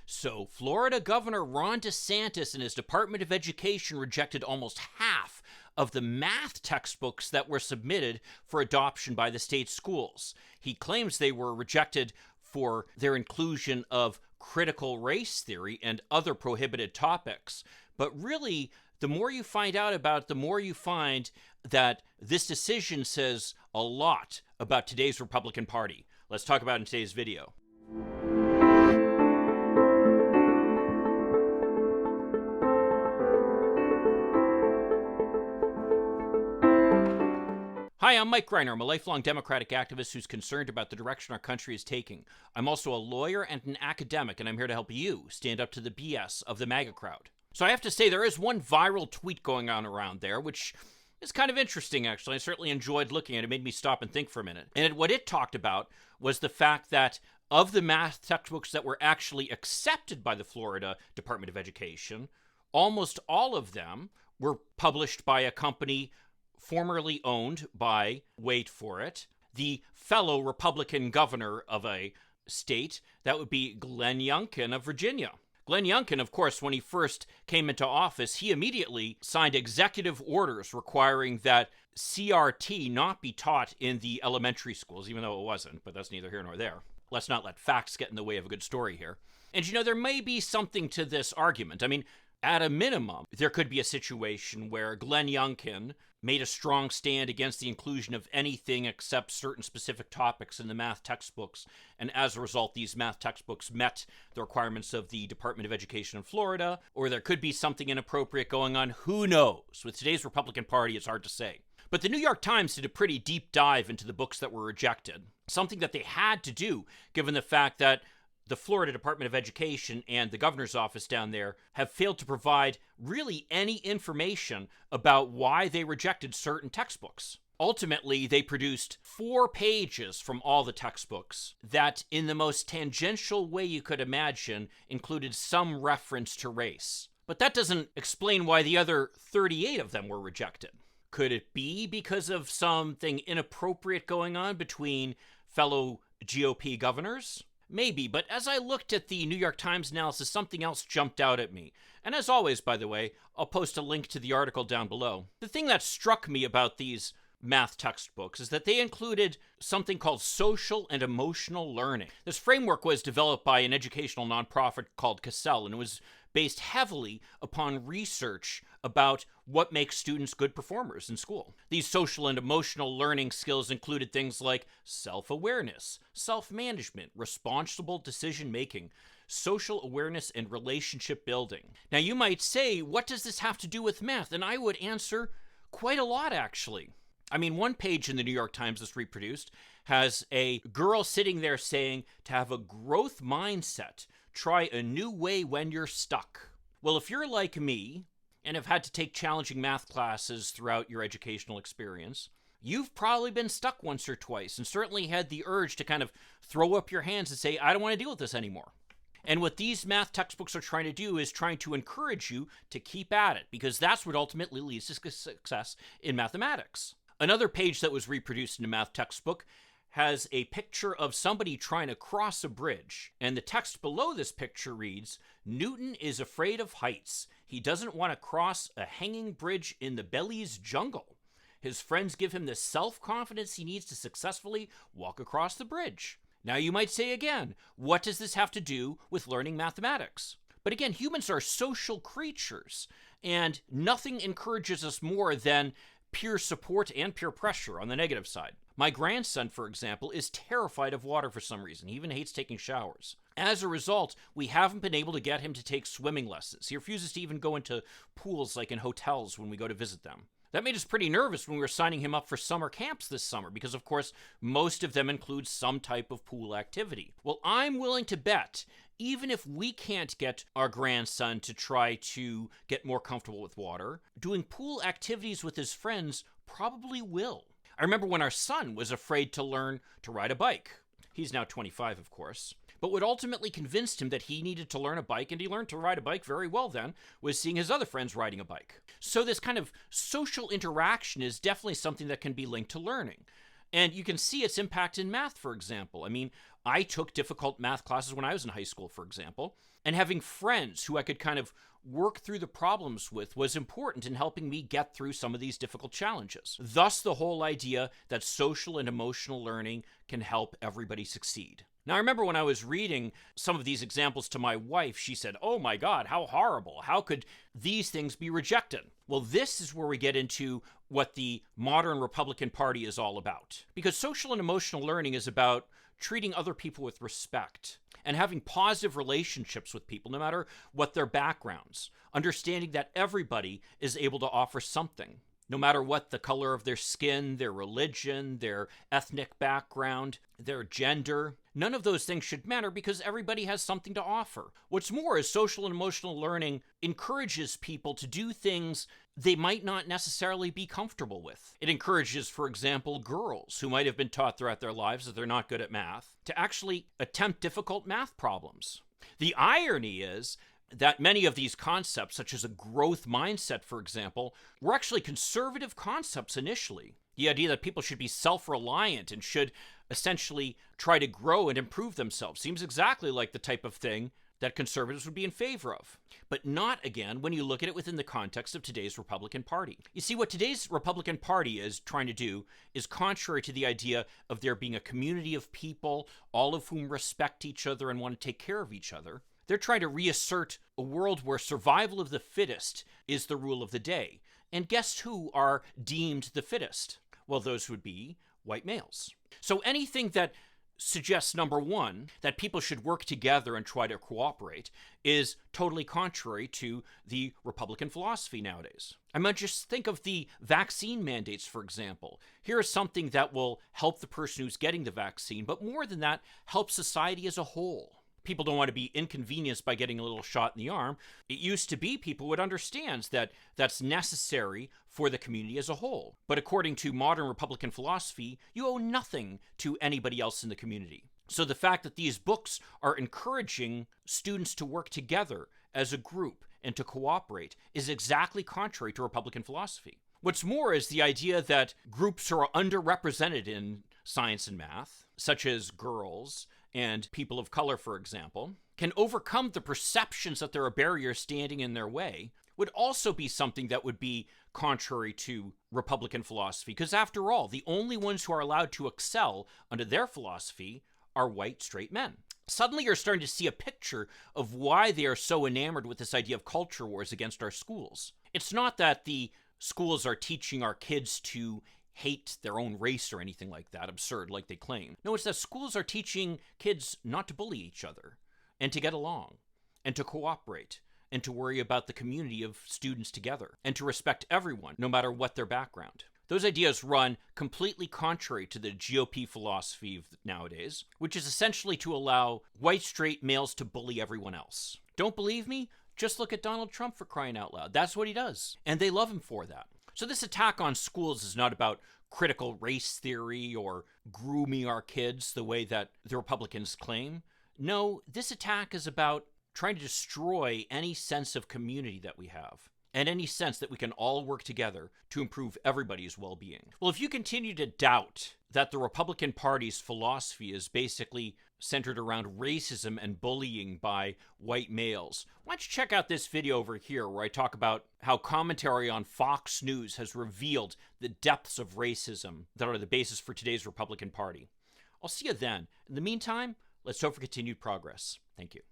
So Florida Governor Ron Desantis and his Department of Education rejected almost half of the math textbooks that were submitted for adoption by the state schools. He claims they were rejected for their inclusion of critical race theory and other prohibited topics. But really, the more you find out about it, the more you find that this decision says a lot about today's Republican Party. Let's talk about it in today's video. Hi, I'm Mike Greiner. I'm a lifelong Democratic activist who's concerned about the direction our country is taking. I'm also a lawyer and an academic, and I'm here to help you stand up to the BS of the MAGA crowd. So I have to say, there is one viral tweet going on around there, which is kind of interesting, actually. I certainly enjoyed looking at it. It made me stop and think for a minute. And what it talked about was the fact that of the math textbooks that were actually accepted by the Florida Department of Education, almost all of them were published by a company formerly owned by, wait for it, the fellow Republican governor of a state. That would be Glenn Youngkin of Virginia. Glenn Youngkin, of course, when he first came into office, he immediately signed executive orders requiring that CRT not be taught in the elementary schools, even though it wasn't, but that's neither here nor there. Let's not let facts get in the way of a good story here. And, there may be something to this argument. I mean, at a minimum, there could be a situation where Glenn Youngkin made a strong stand against the inclusion of anything except certain specific topics in the math textbooks, and as a result, these math textbooks met the requirements of the Department of Education in Florida, or there could be something inappropriate going on. Who knows? With today's Republican Party, it's hard to say. But the New York Times did a pretty deep dive into the books that were rejected, something that they had to do, given the fact that the Florida Department of Education and the governor's office down there have failed to provide really any information about why they rejected certain textbooks. Ultimately, they produced 4 pages from all the textbooks that, in the most tangential way you could imagine, included some reference to race. But that doesn't explain why the other 38 of them were rejected. Could it be because of something inappropriate going on between fellow GOP governors? Maybe, but as I looked at the New York Times analysis, something else jumped out at me. And as always, by the way, I'll post a link to the article down below. The thing that struck me about these math textbooks is that they included something called social and emotional learning. This framework was developed by an educational nonprofit called CASEL, and it was based heavily upon research about what makes students good performers in school. These social and emotional learning skills included things like self-awareness, self-management, responsible decision-making, social awareness, and relationship building. Now, you might say, what does this have to do with math? And I would answer quite a lot, actually. I mean, one page in the New York Times that's reproduced has a girl sitting there saying, to have a growth mindset, try a new way when you're stuck. Well, if you're like me and have had to take challenging math classes throughout your educational experience, you've probably been stuck once or twice and certainly had the urge to kind of throw up your hands and say, I don't want to deal with this anymore. And what these math textbooks are trying to do is trying to encourage you to keep at it, because that's what ultimately leads to success in mathematics. Another page that was reproduced in a math textbook has a picture of somebody trying to cross a bridge. And the text below this picture reads, Newton is afraid of heights. He doesn't want to cross a hanging bridge in the Belize jungle. His friends give him the self-confidence he needs to successfully walk across the bridge. Now you might say again, what does this have to do with learning mathematics? But again, humans are social creatures, and nothing encourages us more than peer support and peer pressure on the negative side. My grandson, for example, is terrified of water for some reason. He even hates taking showers. As a result, we haven't been able to get him to take swimming lessons. He refuses to even go into pools like in hotels when we go to visit them. That made us pretty nervous when we were signing him up for summer camps this summer because, of course, most of them include some type of pool activity. Well, I'm willing to bet, even if we can't get our grandson to try to get more comfortable with water, doing pool activities with his friends probably will. I remember when our son was afraid to learn to ride a bike. He's now 25, of course. But what ultimately convinced him that he needed to learn a bike, and he learned to ride a bike very well then, was seeing his other friends riding a bike. So this kind of social interaction is definitely something that can be linked to learning. And you can see its impact in math, for example. I mean, I took difficult math classes when I was in high school, for example, And having friends who I could kind of work through the problems with was important in helping me get through some of these difficult challenges. Thus, the whole idea that social and emotional learning can help everybody succeed. Now, I remember when I was reading some of these examples to my wife, she said, "Oh my God, how horrible. How could these things be rejected?" Well, this is where we get into what the modern Republican Party is all about. Because social and emotional learning is about treating other people with respect and having positive relationships with people, no matter what their backgrounds, understanding that everybody is able to offer something, no matter what the color of their skin, their religion, their ethnic background, their gender. None of those things should matter because everybody has something to offer. What's more is social and emotional learning encourages people to do things they might not necessarily be comfortable with. It encourages, for example, girls who might have been taught throughout their lives that they're not good at math to actually attempt difficult math problems. The irony is that many of these concepts, such as a growth mindset, for example, were actually conservative concepts initially. The idea that people should be self-reliant and should essentially try to grow and improve themselves seems exactly like the type of thing that conservatives would be in favor of. But not, again, when you look at it within the context of today's Republican Party. You see, what today's Republican Party is trying to do is contrary to the idea of there being a community of people, all of whom respect each other and want to take care of each other. They're trying to reassert a world where survival of the fittest is the rule of the day. And guess who are deemed the fittest? Well, those would be white males. So anything that suggests, number one, that people should work together and try to cooperate is totally contrary to the Republican philosophy nowadays. I might just think of the vaccine mandates, for example. Here is something that will help the person who's getting the vaccine, but more than that, help society as a whole. People don't want to be inconvenienced by getting a little shot in the arm. It used to be people would understand that that's necessary for the community as a whole. But according to modern Republican philosophy, you owe nothing to anybody else in the community. So the fact that these books are encouraging students to work together as a group and to cooperate is exactly contrary to Republican philosophy. What's more is the idea that groups who are underrepresented in science and math, such as girls and people of color, for example, can overcome the perceptions that there are barriers standing in their way, would also be something that would be contrary to Republican philosophy. Because after all, the only ones who are allowed to excel under their philosophy are white, straight men. Suddenly you're starting to see a picture of why they are so enamored with this idea of culture wars against our schools. It's not that the schools are teaching our kids to hate their own race or anything like that, absurd like they claim. No, it's that schools are teaching kids not to bully each other and to get along and to cooperate and to worry about the community of students together and to respect everyone, no matter what their background. Those ideas run completely contrary to the GOP philosophy of nowadays, which is essentially to allow white straight males to bully everyone else. Don't believe me? Just look at Donald Trump, for crying out loud. That's what he does. And they love him for that. So this attack on schools is not about critical race theory or grooming our kids the way that the Republicans claim. No, this attack is about trying to destroy any sense of community that we have and any sense that we can all work together to improve everybody's well-being. Well, if you continue to doubt that the Republican Party's philosophy is basically centered around racism and bullying by white males, why don't you check out this video over here where I talk about how commentary on Fox News has revealed the depths of racism that are the basis for today's Republican Party. I'll see you then. In the meantime, let's hope for continued progress. Thank you.